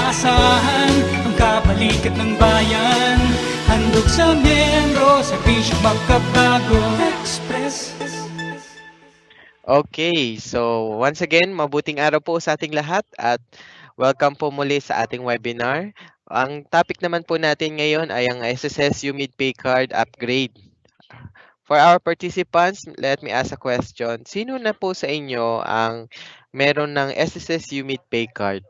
inaasahan, ang kabalikat ng bayan. Handog sa miyembro, serbisyong magkabago Express. Okay, so once again, mabuting araw po sa ating lahat at welcome po muli sa ating webinar. Ang topic naman po natin ngayon ay ang SSS UMID Pay Card Upgrade. For our participants, let me ask a question. Sino na po sa inyo ang meron ng SSS UMID Pay Card?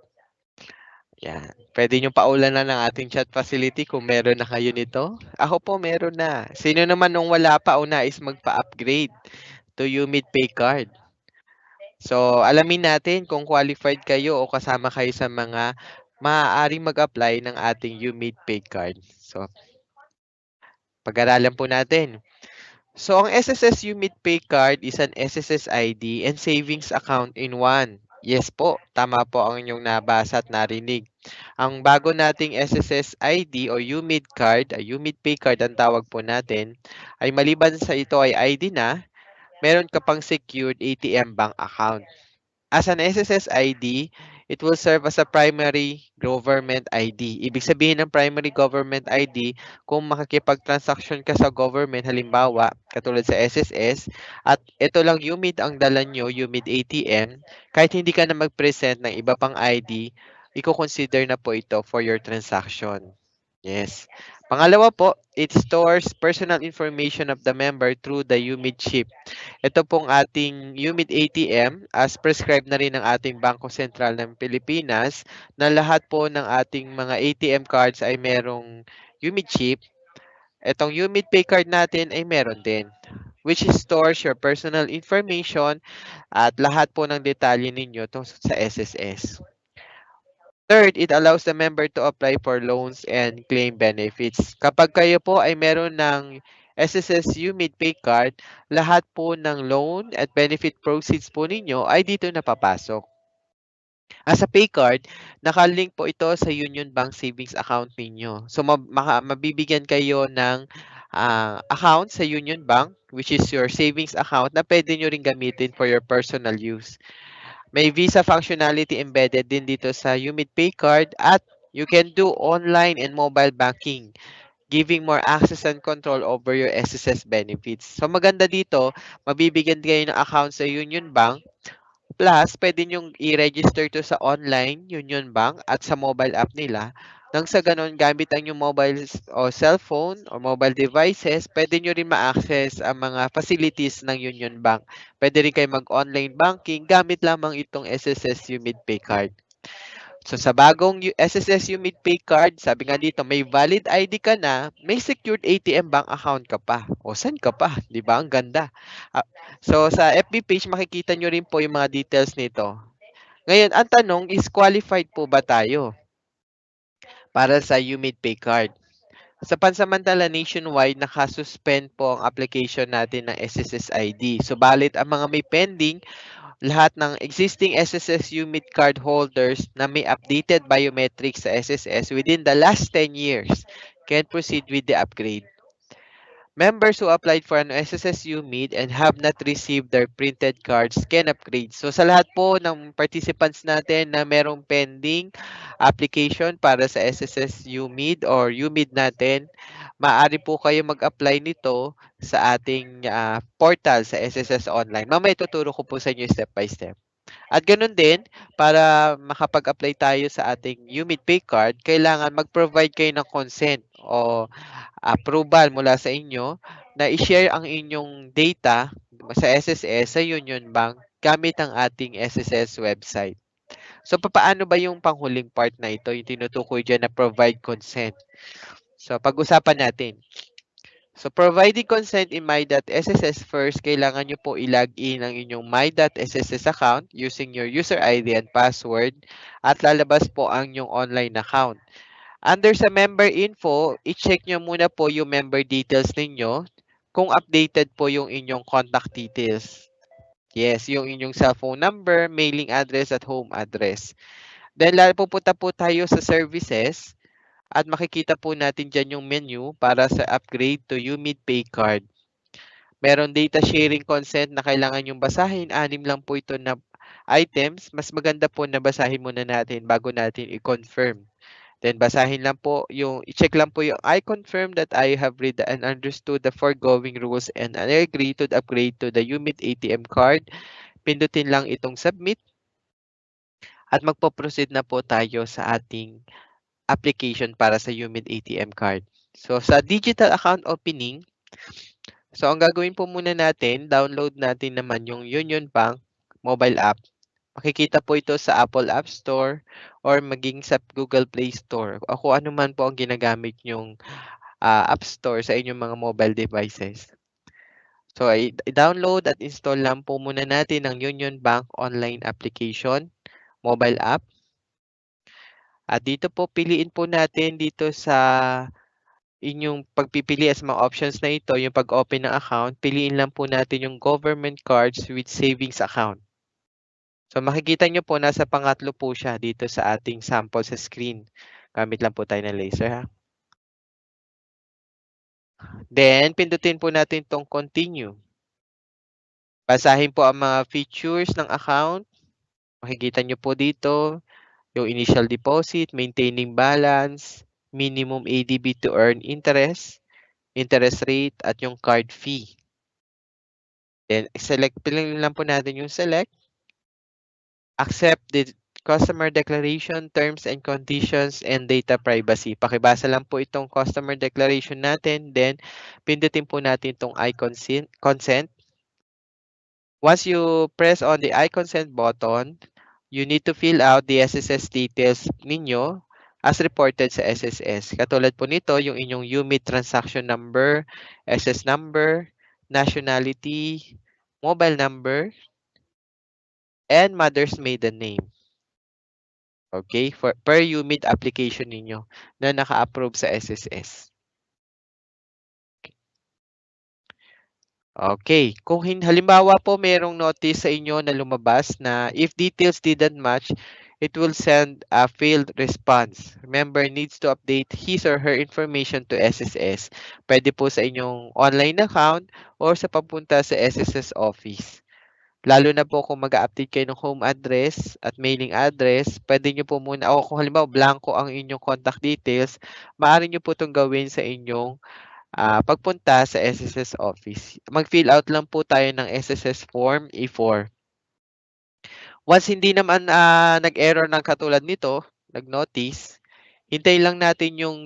Yan. Pwede nyo paulanan ng ating chat facility kung meron na kayo nito. Ako po meron na. Sino naman nung wala pa o nais magpa-upgrade to UMID Pay Card? So, alamin natin kung qualified kayo o kasama kayo sa mga maaaring mag-apply ng ating UMID Pay Card. So, pag-aralan po natin. So, ang SSS UMID Pay Card is an SSS ID and savings account in one. Yes po, tama po ang inyong nabasa at narinig. Ang bago nating SSS ID o UMID card, UMID Pay Card ang tawag po natin, ay maliban sa ito ay ID na, meron ka pang secured ATM bank account. As an SSS ID, it will serve as a primary government ID. Ibig sabihin ng primary government ID, kung makikipag-transaction ka sa government, halimbawa, katulad sa SSS, at ito lang UMID ang dala nyo, UMID ATM, kahit hindi ka na mag-present ng iba pang ID, i-consider na po ito for your transaction. Yes. Pangalawa po, it stores personal information of the member through the UMID chip. Ito pong ating UMID ATM as prescribed na rin ng ating Bangko Sentral ng Pilipinas na lahat po ng ating mga ATM cards ay merong UMID chip. Itong UMID Pay Card natin ay meron din, which stores your personal information at lahat po ng detalye ninyo sa SSS. Third, it allows the member to apply for loans and claim benefits. Kapag kayo po ay meron ng SSS UMID Pay Card, lahat po ng loan at benefit proceeds po ninyo ay dito napapasok. As a pay card, nakalink po ito sa Union Bank Savings Account ninyo. So mabibigyan kayo ng account sa Union Bank, which is your savings account, na pwede nyo rin gamitin for your personal use. May Visa functionality embedded din dito sa UMID Pay Card at you can do online and mobile banking, giving more access and control over your SSS benefits. So maganda dito, mabibigyan kayo ng account sa Union Bank, plus pwede nyong i-register to sa online Union Bank at sa mobile app nila. Nang sa ganon, gamit ang yung mobile o cellphone or mobile devices, pwede nyo rin ma-access ang mga facilities ng Union Bank. Pwede rin kayo mag-online banking gamit lamang itong SSS UMID Pay Card. So sa bagong SSS UMID Pay Card, sabi nga dito, may valid ID ka na, may secured ATM bank account ka pa. O saan ka pa? Di ba? Ang ganda. So sa FB page, makikita nyo rin po yung mga details nito. Ngayon, ang tanong is, qualified po ba tayo para sa UMID Pay Card? Sa pansamantala nationwide, nakasuspend po ang application natin ng SSS ID. Subalit ang mga may pending, lahat ng existing SSS UMID card holders na may updated biometrics sa SSS within the last 10 years can proceed with the upgrade. Members who applied for an SSS UMID and have not received their printed cards can upgrade. So sa lahat po ng participants natin na merong pending application para sa SSS UMID or UMID natin, maaari po kayo mag-apply nito sa ating portal sa SSS Online. Mamaya tuturo ko po sa inyo step by step. At ganun din, para makapag-apply tayo sa ating UMID Pay Card, kailangan mag-provide kayo ng consent o approval mula sa inyo na i-share ang inyong data sa SSS sa Union Bank gamit ang ating SSS website. So, paano ba yung panghuling part na ito, yung tinutukoy dyan na provide consent? So, pag-usapan natin. So, providing consent in My.SSS first, kailangan nyo po i-log in ang inyong My.SSS account using your user ID and password at lalabas po ang inyong online account. Under sa member info, i-check nyo muna po yung member details ninyo kung updated po yung inyong contact details. Yes, yung inyong cellphone number, mailing address at home address. Then, pupunta po tayo sa services. At makikita po natin dyan yung menu para sa upgrade to UMID Pay Card. Meron data sharing consent na kailangan yung basahin. 6 lang po ito na items, mas maganda po na basahin muna natin bago natin i-confirm. Then basahin lang po i-check lang po yung I confirm that I have read and understood the foregoing rules and I agree to the upgrade to the UMID ATM card. Pindutin lang itong submit at magpo-proceed na po tayo sa ating application para sa UMID ATM card. So sa digital account opening, so ang gagawin po muna natin, download natin naman yung Union Bank mobile app. Makikita po ito sa Apple App Store or maging sa Google Play Store o kung ano man po ang ginagamit yung App Store sa inyong mga mobile devices. So, i-download at install lang po muna natin ang Union Bank online application, mobile app. At dito po, piliin po natin dito sa inyong pagpipili sa mga options na ito, yung pag-open ng account, piliin lang po natin yung government cards with savings account. So makikita nyo po, nasa pangatlo po siya dito sa ating sample sa screen. Gamit lang po tayo ng laser ha. Then, pindutin po natin itong continue. Basahin po ang mga features ng account. Makikita nyo po dito, yung initial deposit, maintaining balance, minimum ADB to earn interest, interest rate, at yung card fee. Then, piliin lang po natin yung select. Accept the customer declaration, terms and conditions, and data privacy. Pakibasa lang po itong customer declaration natin. Then, pindutin po natin itong I consent. Once you press on the I consent button, you need to fill out the SSS details ninyo as reported sa SSS. Katulad po nito, yung inyong UMID transaction number, SS number, nationality, mobile number, and mother's maiden name. Okay, per UMID application ninyo na naka-approve sa SSS. Okay, kung halimbawa po merong notice sa inyo na lumabas na if details didn't match, it will send a failed response. Member needs to update his or her information to SSS. Pwede po sa inyong online account or sa papunta sa SSS office. Lalo na po kung mag-update kayo ng home address at mailing address, pwede nyo po muna, o kung halimbawa blanco ang inyong contact details, maaari nyo po itong gawin sa inyong pagpunta sa SSS office. Mag-fill out lang po tayo ng SSS form A4. Once hindi naman nag-error ng katulad nito, nag-notice, hintayin lang natin yung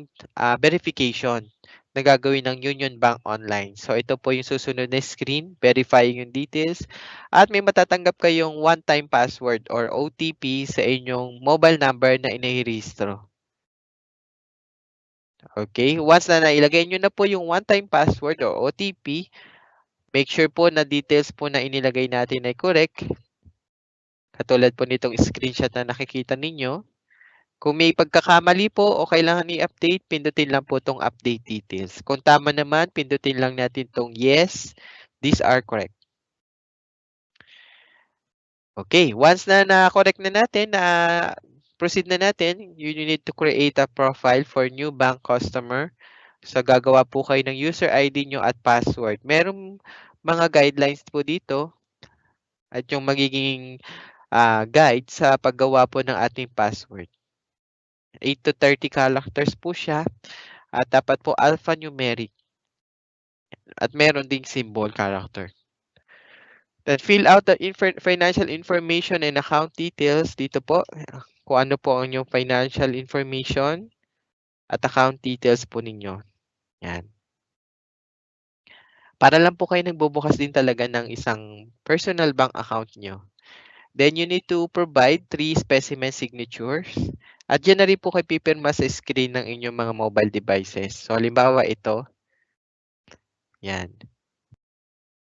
verification na gagawin ng Union Bank Online. So ito po yung susunod na screen, verifying yung details. At may matatanggap kayong one-time password or OTP sa inyong mobile number na inirehistro. Okay, once na nailagay nyo na po yung one-time password or OTP, make sure po na details po na inilagay natin ay correct. Katulad po nitong screenshot na nakikita ninyo. Kung may pagkakamali po o kailangan i-update, pindutin lang po itong update details. Kung tama naman, pindutin lang natin itong yes, these are correct. Okay, once na na-correct na natin, proceed na natin, you need to create a profile for new bank customer. So, gagawa po kayo ng user ID nyo at password. Merong mga guidelines po dito at yung magiging guide sa paggawa po ng ating password. 8 to 30 characters po siya at dapat po alphanumeric at meron ding symbol character. Then fill out the financial information and account details dito po. Kung ano po ang inyong financial information at account details po ninyo. Yan. Para lang po kayo nagbubukas din talaga ng isang personal bank account nyo. Then you need to provide 3 specimen signatures. At dyan na rin po kayo pipirma sa screen ng inyong mga mobile devices. So halimbawa ito. Yan.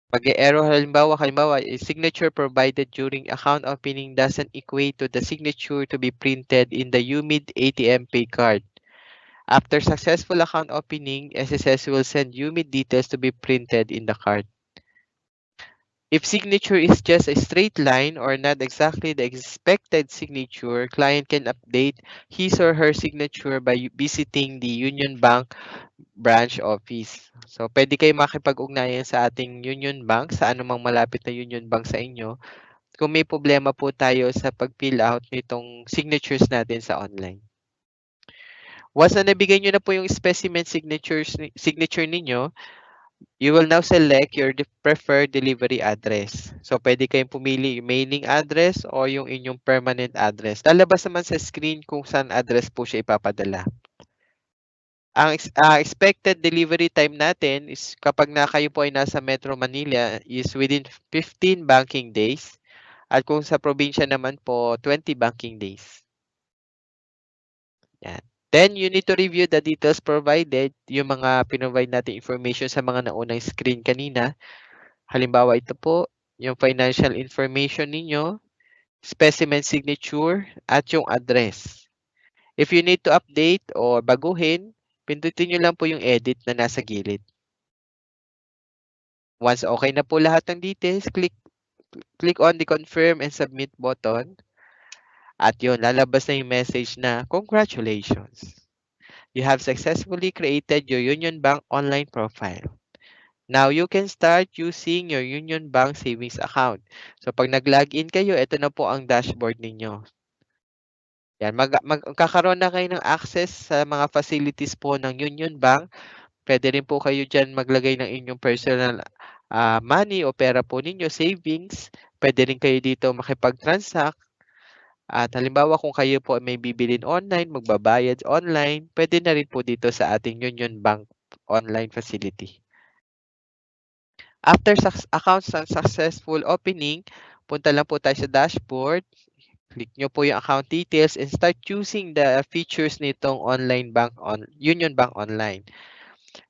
Pag-error halimbawa, a signature provided during account opening doesn't equate to the signature to be printed in the UMID ATM pay card. After successful account opening, SSS will send UMID details to be printed in the card. If signature is just a straight line or not exactly the expected signature, client can update his or her signature by visiting the Union Bank branch office. So, pwede kayo makipag-ugnayan sa ating Union Bank, sa anumang malapit na Union Bank sa inyo. kung may problema po tayo sa pag-fill out nitong signatures natin sa online. Once na nabigay nyo na po yung specimen signature ninyo, you will now select your preferred delivery address. So, pwede kayong pumili yung mailing address o yung inyong permanent address. Lalabas naman sa screen kung saan address po siya ipapadala. Ang expected delivery time natin is kapag kayo po ay nasa Metro Manila is within 15 banking days. At kung sa probinsya naman po, 20 banking days. Yan. Then, you need to review the details provided, yung mga pinrovide natin information sa mga naunang screen kanina. Halimbawa, ito po, yung financial information ninyo, specimen signature, at yung address. If you need to update or baguhin, pindutin nyo lang po yung edit na nasa gilid. Once okay na po lahat ng details, click on the confirm and submit button. At yun, lalabas na yung message na, congratulations! You have successfully created your Union Bank online profile. Now, you can start using your Union Bank savings account. So, pag nag-login kayo, ito na po ang dashboard ninyo. Yan, magkakaroon na kayo ng access sa mga facilities po ng Union Bank. Pwede rin po kayo dyan maglagay ng inyong personal money o pera po ninyo, savings. Pwede rin kayo dito makipag-transact. At halimbawa kung kayo po may bibilin online, magbabayad online, pwede na rin po dito sa ating Union Bank online facility. After account successful opening, punta lang po tayo sa dashboard. Click nyo po yung account details and start using the features nitong Union Bank Online.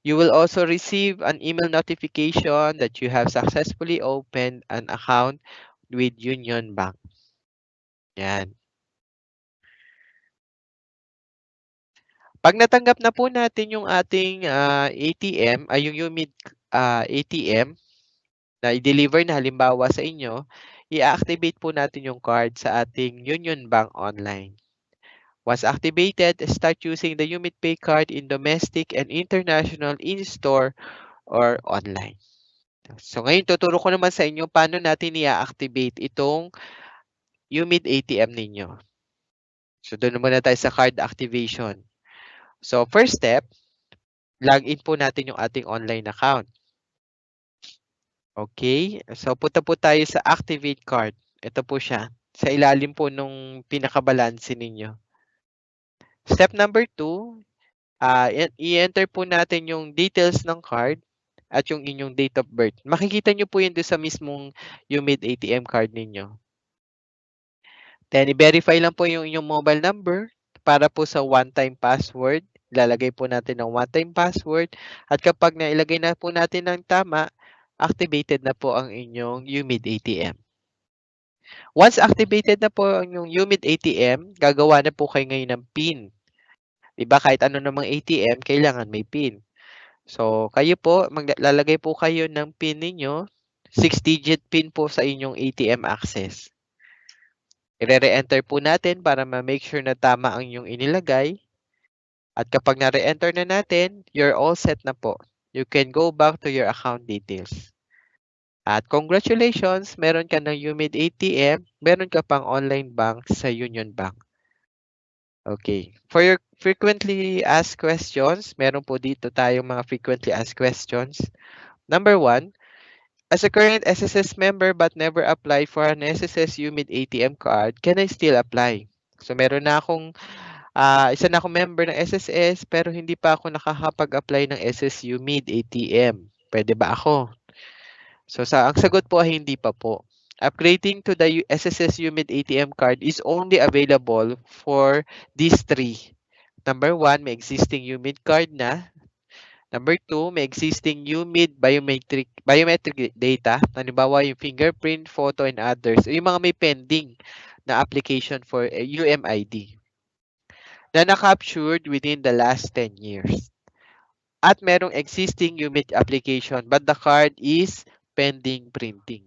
You will also receive an email notification that you have successfully opened an account with Union Bank. Yan. Pag natanggap na po natin yung ating ATM, ay yung UMID ATM na i-deliver na halimbawa sa inyo, i-activate po natin yung card sa ating Union Bank Online. Once activated, start using the UMID Pay card in domestic and international in-store or online. So ngayon, tuturo ko naman sa inyo paano natin i-activate itong UMID ATM ninyo. So doon muna tayo sa card activation. So first step, login po natin yung ating online account. Okay, so punta po tayo sa activate card. Ito po siya. Sa ilalim po nung pinakabalanse ninyo. Step number 2, i-enter po natin yung details ng card at yung inyong date of birth. Makikita nyo po yun doon sa mismong UMID ATM card ninyo. Then, i-verify lang po yung inyong mobile number para po sa one-time password. Ilalagay po natin ng one-time password. At kapag nailagay na po natin ng tama, activated na po ang inyong UMID ATM. Once activated na po ang inyong UMID ATM, gagawa na po kayo ngayon ng PIN. Diba kahit ano namang ATM, kailangan may PIN. So, kayo po, maglalagay po kayo ng PIN ninyo, 6-digit PIN po sa inyong ATM access. I-re-enter po natin para ma-make sure na tama ang inyong inilagay. At kapag na-re-enter na natin, you're all set na po. You can go back to your account details. At congratulations, meron ka ng UMID ATM, meron ka pang online bank sa Union Bank. Okay. For your frequently asked questions, meron po dito tayong mga frequently asked questions. Number 1, as a current SSS member but never applied for an SSS UMID ATM card, can I still apply? So meron na akong isa na akong member ng SSS pero hindi pa ako nakakapag-apply ng SS UMID ATM. Pwede ba ako? So ang sagot po ay hindi pa po. Upgrading to the SSS UMID ATM card is only available for these 3. Number 1, may existing UMID card na. Number 2, may existing UMID biometric data. Halimbawa yung fingerprint, photo, and others. Yung mga may pending na application for UMID na na-captured within the last 10 years. At merong existing UMID application but the card is pending printing.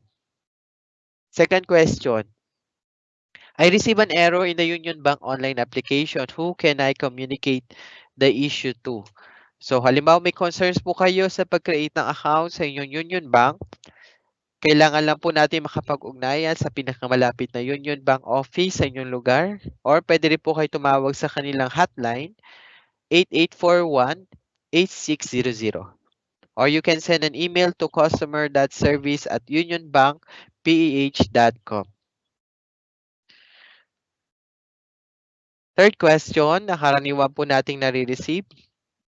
Second question. I receive an error in the Union Bank online application. Who can I communicate the issue to? So, halimbawa may concerns po kayo sa pag-create ng account sa inyong Union Bank. Kailangan lang po natin makapag-ugnayan sa pinakamalapit na Union Bank office sa inyong lugar or puwede rin po kayo tumawag sa kanilang hotline 8841-8600 or you can send an email to customer.service@unionbankpeh.com. Third question na karaniwan po nating nare-receive,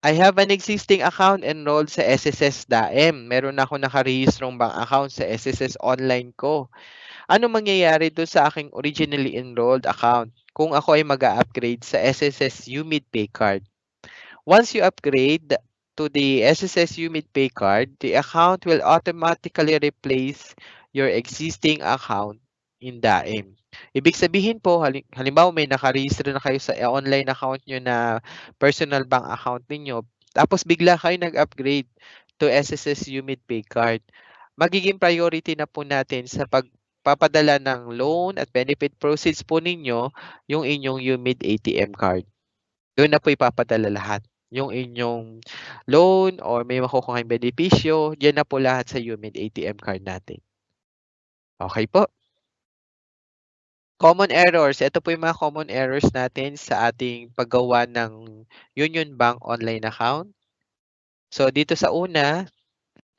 I have an existing account enrolled sa SSS DAEM. Meron ako nakarehistrong bank account sa SSS online ko. Ano mangyayari do'n sa aking originally enrolled account kung ako ay mag-a-upgrade sa SSS UMID Pay Card? Once you upgrade to the SSS UMID Pay Card, the account will automatically replace your existing account in DAEM. Ibig sabihin po, halimbawa may nakarehistro na kayo sa online account nyo na personal bank account ninyo, tapos bigla kayo nag-upgrade to SSS UMID Pay Card. Magiging priority na po natin sa pagpapadala ng loan at benefit proceeds po ninyo yung inyong UMID ATM card. Doon na po ipapadala lahat. Yung inyong loan or may makukuha kayong benepisyo, diyan na po lahat sa UMID ATM card natin. Okay po. Common errors. Ito po yung mga common errors natin sa ating paggawa ng Union Bank online account. So, dito sa una,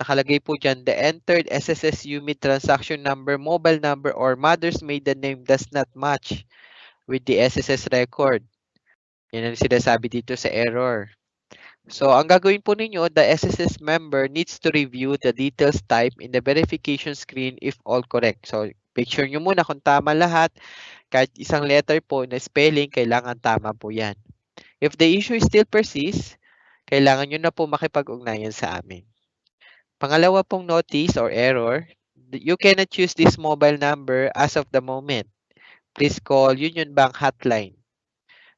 nakalagay po dyan, the entered SSS UMID transaction number, mobile number, or mother's maiden name does not match with the SSS record. Yan ang sinasabi dito sa error. So, ang gagawin po ninyo, the SSS member needs to review the details type in the verification screen if all correct. So, picture nyo muna kung tama lahat. Kahit isang letter po na spelling, kailangan tama po yan. If the issue still persists, kailangan nyo na po makipag-ugnayan sa amin. Pangalawa pong notice or error, you cannot use this mobile number as of the moment. Please call Union Bank hotline.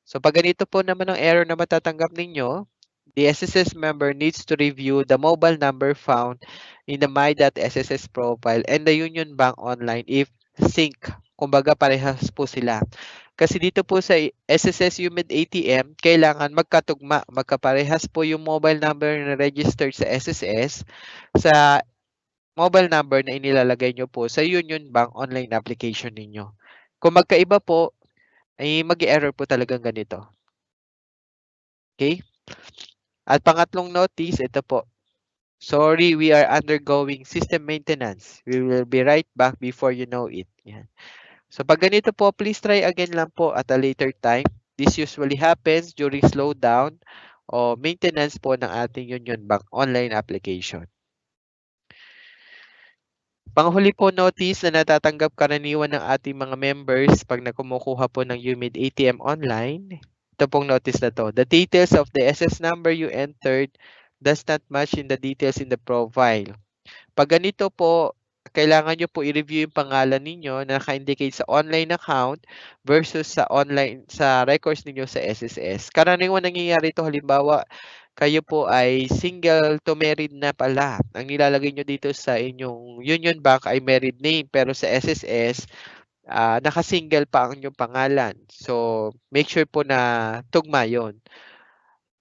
So, pag ganito po naman ang error na matatanggap ninyo, the SSS member needs to review the mobile number found in the my.sss profile and the Union Bank online if sync. Kumbaga parehas po sila. Kasi dito po sa SSS UMID ATM, kailangan magkatugma, magkaparehas po yung mobile number na registered sa SSS sa mobile number na inilalagay nyo po sa Union Bank online application ninyo. Kung magkaiba po, ay mag-error po talagang ganito. Okay? At pangatlong notice, ito po. Sorry, we are undergoing system maintenance. We will be right back before you know it. Yan. So pag ganito po, please try again lang po at a later time. This usually happens during slowdown o maintenance po ng ating Union Bank online application. Panghuli po notice na natatanggap karaniwan ng ating mga members pag nakumukuha po ng UMID ATM online. Ito pong notice na to. The details of the SS number you entered does not match in the details in the profile. Pag ganito po, kailangan nyo po i-review yung pangalan ninyo na naka-indicate sa online account versus sa online sa records ninyo sa SSS. Karaniwan nangyayari ito, halimbawa, kayo po ay single to married na pala. Ang nilalagay nyo dito sa inyong Union Bank ay married name, pero sa SSS, naka-single pa ang inyong pangalan. So, make sure po na tugma yon.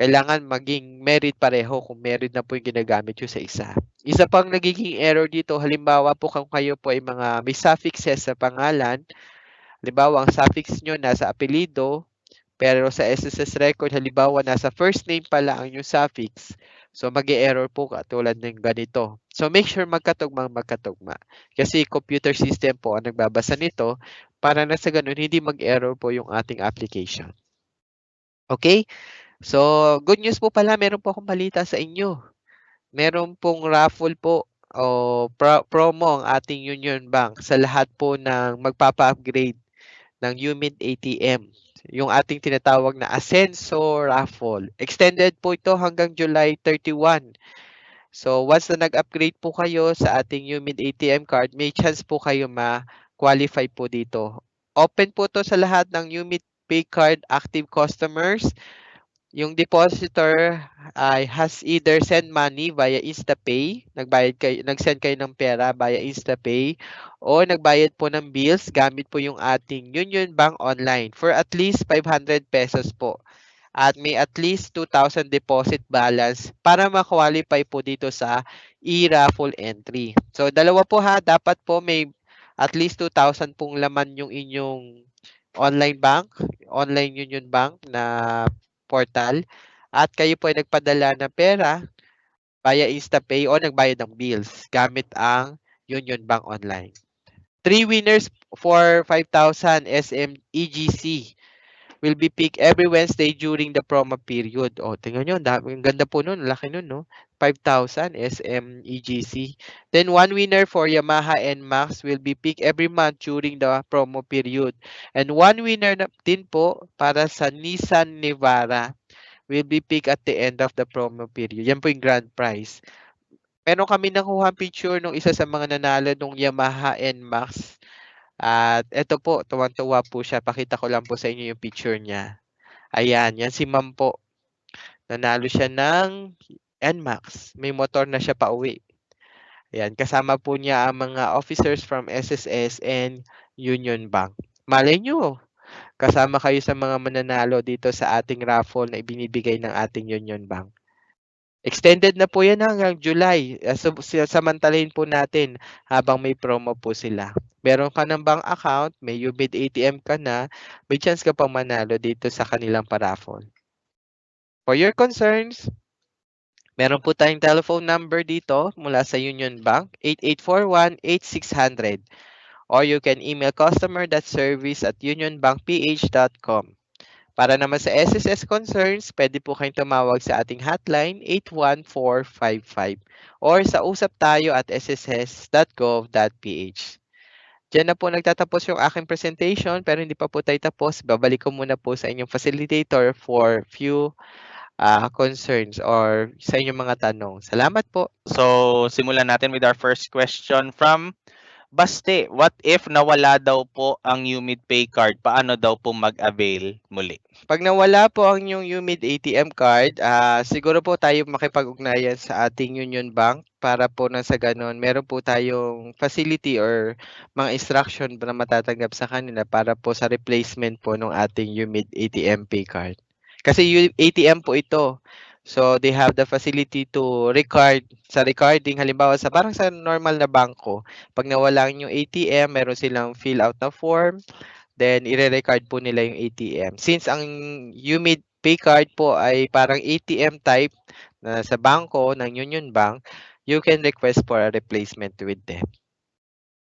Kailangan maging married pareho kung married na po yung ginagamit nyo sa isa. Isa pang nagiging error dito, halimbawa po kung kayo po ay mga may suffixes sa pangalan, halimbawa ang suffix nyo nasa apelido, pero sa SSS record, halimbawa nasa first name pala ang inyong suffix, so mag-error po katulad ng ganito. So make sure magkatugma. Kasi computer system po ang nagbabasa nito para na sa ganun hindi mag-error po yung ating application. Okay? So, good news po pala, meron po akong balita sa inyo. Meron pong raffle po o promo ang ating Union Bank sa lahat po ng magpapa-upgrade ng UMID ATM. Yung ating tinatawag na Ascenso Raffle. Extended po ito hanggang July 31. So, once na nag-upgrade po kayo sa ating UMID ATM card, may chance po kayo ma-qualify po dito. Open po to sa lahat ng UMID Pay Card active customers. Yung depositor ay has either send money via InstaPay, nag-send kayo ng pera via InstaPay, o nagbayad po ng bills gamit po yung ating Union Bank online for at least 500 pesos po. At may at least 2,000 deposit balance para ma-qualify po dito sa e-raffle entry. So, dalawa po ha, dapat po may at least 2,000 pong laman yung inyong online bank, online Union Bank na portal, at kayo po ay nagpadala ng pera via InstaPay o nagbayad ng bills gamit ang Union Bank Online. 3 winners for 5,000 SM EGC will be picked every Wednesday during the promo period. O, tingnan nyo, ang ganda po nun, laki nun, no? 5,000 SM EGC. Then, 1 winner for Yamaha NMAX will be picked every month during the promo period. And 1 winner din po para sa Nissan Navara will be picked at the end of the promo period. Yan po yung grand prize. Meron kami nakuha picture nung isa sa mga nanalo nung Yamaha NMAX. At eto po, tuwang-tuwa po siya. Pakita ko lang po sa inyo yung picture niya. Ayan, yan si ma'am po. Nanalo siya ng NMAX. May motor na siya pauwi. Ayan, kasama po niya ang mga officers from SSS and Union Bank. Malay nyo, kasama kayo sa mga mananalo dito sa ating raffle na ibinibigay ng ating Union Bank. Extended na po yan hanggang July. Samantalahin po natin habang may promo po sila. Meron ka ng bank account, may UMID ATM ka na, may chance ka pang manalo dito sa kanilang paraffle. For your concerns, meron po tayong telephone number dito mula sa Union Bank, 8841-8600. Or you can email customer.service@unionbankph.com. Para naman sa SSS concerns, pwede po kayong tumawag sa ating hotline 81455 or sa usaptayo@sss.gov.ph. Diyan na po nagtatapos yung aking presentation pero hindi pa po tayo tapos. Babalik ko muna po sa inyong facilitator for few concerns or sa inyong mga tanong. Salamat po. So, simulan natin with our first question from Baste. What if nawala daw po ang UMID Pay card? Paano daw po mag-avail muli? Pag nawala po ang yung UMID ATM card, siguro po tayo makipag-ugnayan sa ating Union Bank para po na sa ganun, meron po tayong facility or mga instruction na matatanggap sa kanila para po sa replacement po ng ating UMID ATM Pay card. Kasi ATM po ito. So, they have the facility to record. Sa recording, halimbawa, parang sa normal na bangko, pag nawala yung ATM, meron silang fill out na form, then ire-record po nila yung ATM. Since ang UMID Pay card po ay parang ATM type na sa bangko ng Union Bank, you can request for a replacement with them.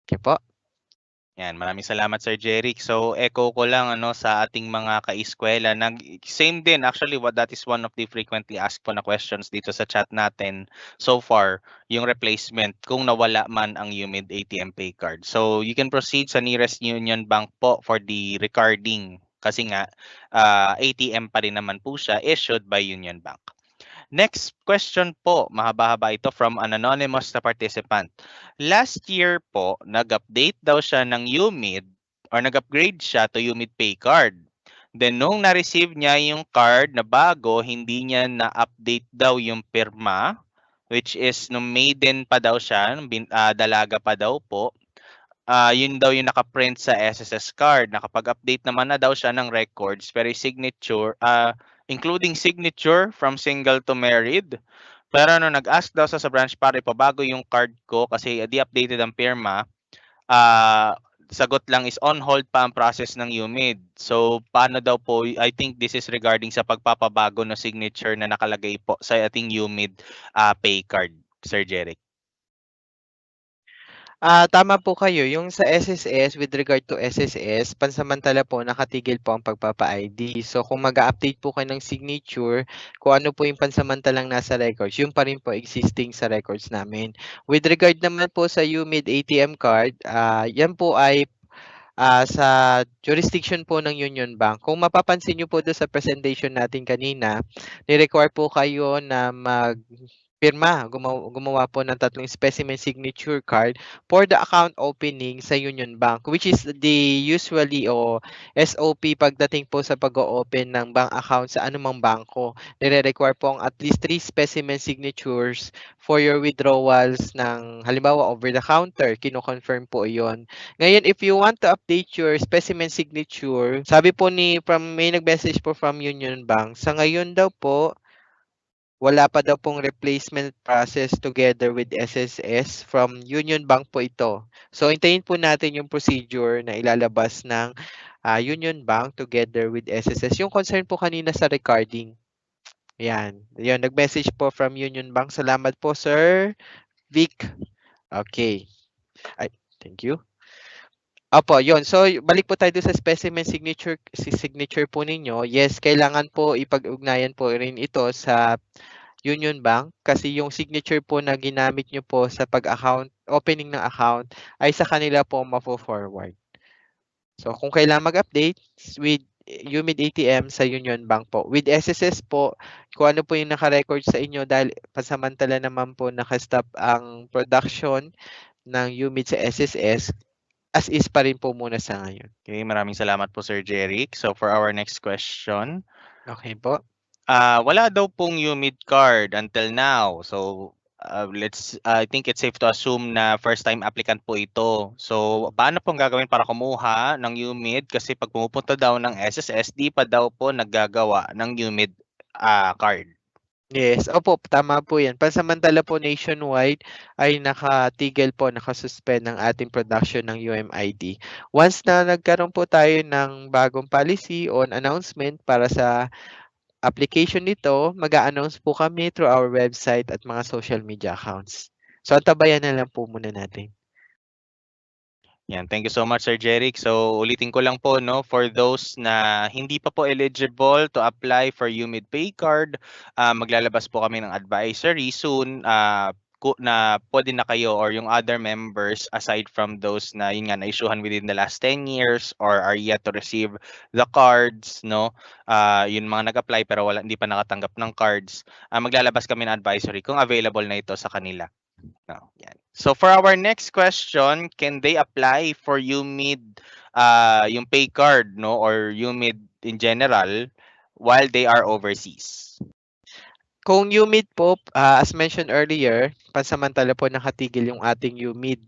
Okay po. Yan, maraming salamat Sir Jeric. So echo ko lang sa ating mga kaeskwela, same din actually that is one of the frequently asked po na questions dito sa chat natin so far, yung replacement kung nawala man ang UMID ATM Pay card. So you can proceed sa nearest Union Bank po for the recording kasi nga ATM pa rin naman po siya issued by Union Bank. Next question po, mahaba-haba ito from an anonymous na participant. Last year po, nag-update daw siya ng UMID or nag-upgrade siya to UMID Pay card. Then nung na-receive niya yung card na bago, hindi niya na-update daw yung pirma, which is nung maiden pa daw siya, dalaga pa daw po. Yun daw yung nakaprint sa SSS card. Nakapag-update naman na daw siya ng records, pero signature, including signature from single to married. Pero nag-ask daw sa branch para ipabago yung card ko kasi di-updated ang pirma, sagot lang is on hold pa ang process ng UMID. So, paano daw po, I think this is regarding sa pagpapabago ng signature na nakalagay po sa ating UMID Pay card, Sir Jeric. Tama po kayo. Yung sa SSS, with regard to SSS, pansamantala po nakatigil po ang pagpapa-ID. So kung mag-update po kayo ng signature, kung ano po yung pansamantalang nasa records, yun pa rin po existing sa records namin. With regard naman po sa UMID ATM card, yan po ay sa jurisdiction po ng Union Bank. Kung mapapansin nyo po doon sa presentation natin kanina, ni-require po kayo na gumawa po ng 3 specimen signature card for the account opening sa Union Bank, which is the usually o SOP pagdating po sa pag-open ng bank account sa anumang bangko. Nire-require po ang at least 3 specimen signatures for your withdrawals ng halimbawa over the counter. Kino-confirm po yon. Ngayon, if you want to update your specimen signature, sabi po may nag-message po from Union Bank, sa ngayon daw po, wala pa daw pong replacement process together with SSS from Union Bank po ito. So hintayin po natin yung procedure na ilalabas ng Union Bank together with SSS. Yung concern po kanina sa recording. Yan. Yun, nag-message po from Union Bank. Salamat po, Sir Vic. Okay. Ay, thank you. Opo, yun. So, balik po tayo doon sa specimen signature po ninyo. Yes, kailangan po ipag-ugnayan po rin ito sa Union Bank kasi yung signature po na ginamit nyo po sa opening ng account ay sa kanila po mafo-forward. So, kung kailangan mag-update with UMID ATM sa Union Bank po. With SSS po, kung ano po yung naka-record sa inyo dahil pasamantala naman po naka-stop ang production ng UMID sa SSS, as is pa rin po muna sa ngayon. Okay, maraming salamat po Sir Jeric. So for our next question, Okay po. wala daw pong UMID card until now. So I think it's safe to assume na first time applicant po ito. So paano pong gagawin para kumuha ng UMID kasi pag pumupunta daw ng SSS, di pa daw po naggagawa ng UMID card. Yes, opo, tama po yan. Pansamantala po nationwide ay nakatigil po, nakasuspend ng ating production ng UMID. Once na nagkaroon po tayo ng bagong policy on announcement para sa application nito, mag-a-announce po kami through our website at mga social media accounts. So, antabayan na lang po muna natin. Yan, thank you so much Sir Jeric. So ulitin ko lang po no, for those na hindi pa po eligible to apply for UMID Pay Card, maglalabas po kami ng advisory soon na pwede na kayo or yung other members aside from those na yun nga na-issuehan within the last 10 years or are yet to receive the cards, no? Yun mga nag-apply pero hindi pa nakatanggap ng cards, maglalabas kami ng advisory kung available na ito sa kanila. No, yan. So for our next question, can they apply for UMID, yung pay card, no, or UMID in general while they are overseas? Kung UMID po, as mentioned earlier, pansamantala po nakatigil yung ating UMID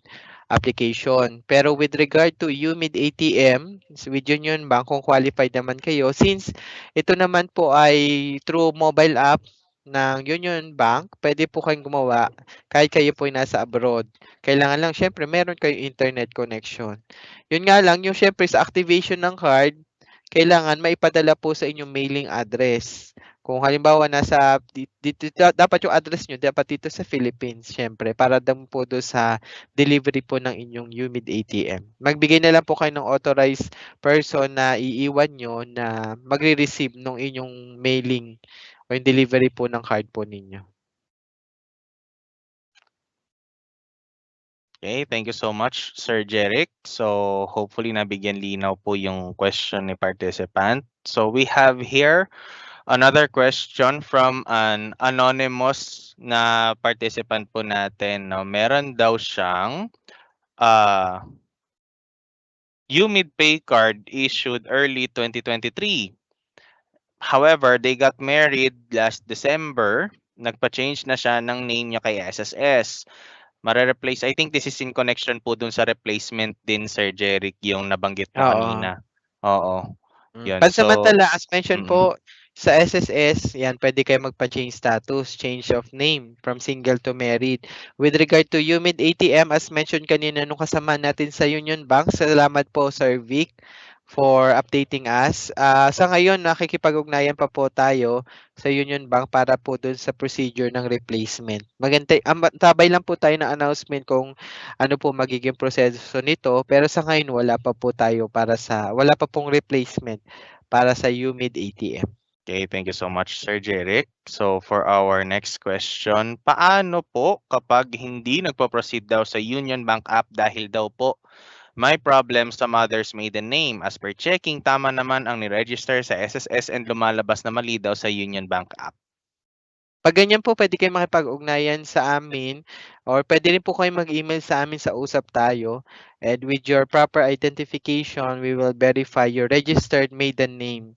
application. Pero with regard to UMID ATM, with Union Bank, kung qualified naman kayo, since ito naman po ay through mobile app ng Union Bank, pwede po kayong gumawa kahit kayo po ay nasa abroad. Kailangan lang, syempre, meron kayong internet connection. Yun nga lang, yung syempre sa activation ng card, kailangan maipadala po sa inyong mailing address. Kung halimbawa dapat yung address nyo, dapat dito sa Philippines, syempre, para daw po doon sa delivery po ng inyong UMID ATM. Magbigay na lang po kayo ng authorized person na iiwan nyo na magre-receive ng inyong mailing o yung delivery po ng card po ninyo. Okay, thank you so much, Sir Jeric. So hopefully nabigyan linaw po yung question ni participant. So we have here another question from an anonymous na participant po natin. No? Meron daw siyang UMID Pay Card issued early 2023. However, they got married last December. Nagpa-change na siya ng name niya kay SSS. Mare-replace, I think this is in connection po dun sa replacement din, Sir Jeric, yung nabanggit mo kanina. Oo. Yun. Pansamantala, as mentioned po, sa SSS, yan, pwede kayo magpa-change status, change of name from single to married. With regard to UMID ATM, as mentioned kanina nung kasama natin sa Union Bank, salamat po, Sir Vic, for updating us. Sa ngayon, nakikipag-ugnayan pa po tayo sa Union Bank para po dun sa procedure ng replacement. Tabay lang po tayo ng announcement kung ano po magiging proseso nito, pero sa ngayon wala pa pong replacement para sa UMID ATM. Okay, thank you so much, Sir Jeric. So for our next question, paano po kapag hindi nagpo-proceed daw sa Union Bank app dahil daw po may problem sa mother's maiden name? As per checking, tama naman ang ni-register sa SSS and lumalabas na mali daw sa Union Bank app. Pag ganyan po, pwede kayo makipag-ugnayan sa amin or pwede rin po kayo mag-email sa amin sa Usap Tayo, and with your proper identification, we will verify your registered maiden name.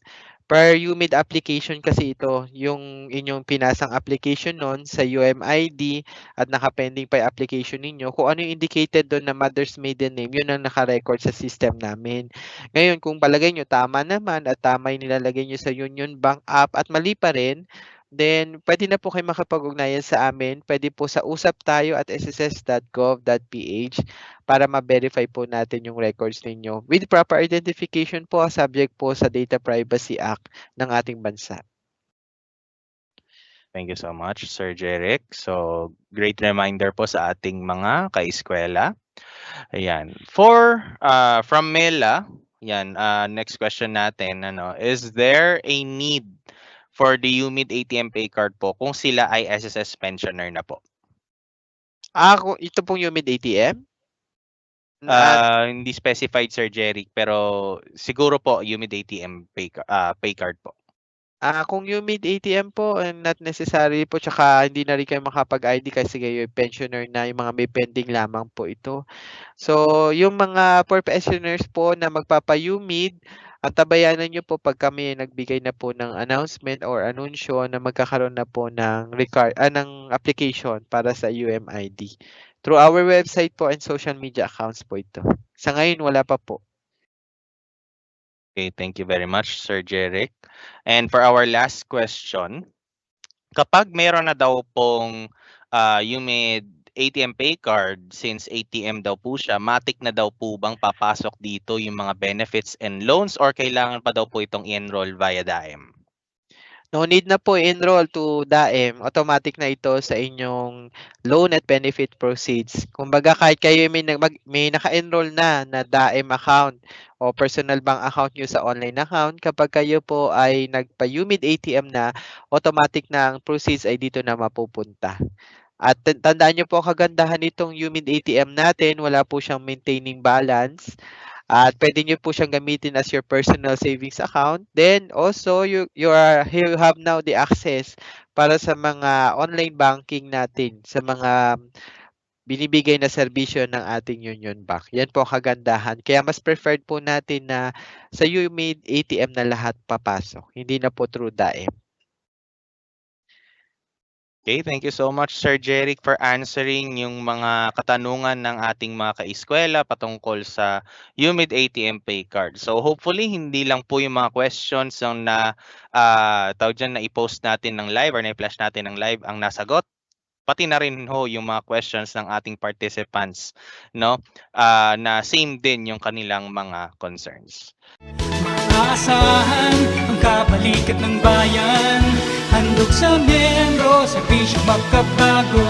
Per UMID application kasi ito, yung inyong pinasang application nun sa UMID at nakapending pa yung application ninyo, kung ano yung indicated doon na mother's maiden name, yun ang naka-record sa system namin. Ngayon, kung palagay nyo tama naman at tama yung nilalagay nyo sa Union Bank app at mali pa rin, then pwede na po kayo makipag-ugnayan sa amin. Pwede po sa usaptayo@sss.gov.ph para ma-verify po natin yung records ninyo. With proper identification po, subject po sa Data Privacy Act ng ating bansa. Thank you so much, Sir Jeric. So, great reminder po sa ating mga kaeskwela. Ayan. From Mela, yan, next question natin, is there a need for the UMID ATM pay card po kung sila ay SSS pensioner na po? Ito pong UMID ATM? Hindi specified, Sir Jeric, pero siguro po UMID ATM pay card po. Kung UMID ATM po, not necessary po, tsaka hindi na rin kayo makapag-ID kasi kayo pensioner na, yung mga may pending lamang po ito. So, yung mga for pensioners po na magpapa-UMID, at tabayanan nyo po pag kami nagbigay na po ng announcement or anunsyo na magkakaroon na po ng application para sa UMID. Through our website po and social media accounts po ito. Sa ngayon, wala pa po. Okay, thank you very much, Sir Jeric. And for our last question, kapag meron na daw pong UMID ATM pay card, since ATM daw po siya, matik na daw po bang papasok dito yung mga benefits and loans or kailangan pa daw po itong i-enroll via DAEM? No need na po i-enroll to DAEM. Automatic na ito sa inyong loan at benefit proceeds. Kumbaga kahit kayo may naka-enroll na DAEM account o personal bank account nyo sa online account, kapag kayo po ay nagpa-UMID ATM na, automatic na ang proceeds ay dito na mapupunta. At tandaan nyo po, kagandahan nitong UMID ATM natin, wala po siyang maintaining balance. At pwede nyo po siyang gamitin as your personal savings account. Then also, you have now the access para sa mga online banking natin, sa mga binibigay na serbisyo ng ating Union Bank. Yan po ang kagandahan. Kaya mas preferred po natin na sa UMID ATM na lahat papasok. Hindi na po through DAEM. Okay, thank you so much, Sir Jeric, for answering yung mga katanungan ng ating mga kaeskwela patungkol sa UMID ATM pay card. So hopefully, hindi lang po yung mga questions na i-post natin ng live or na-flash natin ng live ang nasagot. Pati na rin ho yung mga questions ng ating participants, no? Na same din yung kanilang mga concerns. Maasahan ang kabalikat ng bayan. Handog sa miyembro, serbisyong magkabago.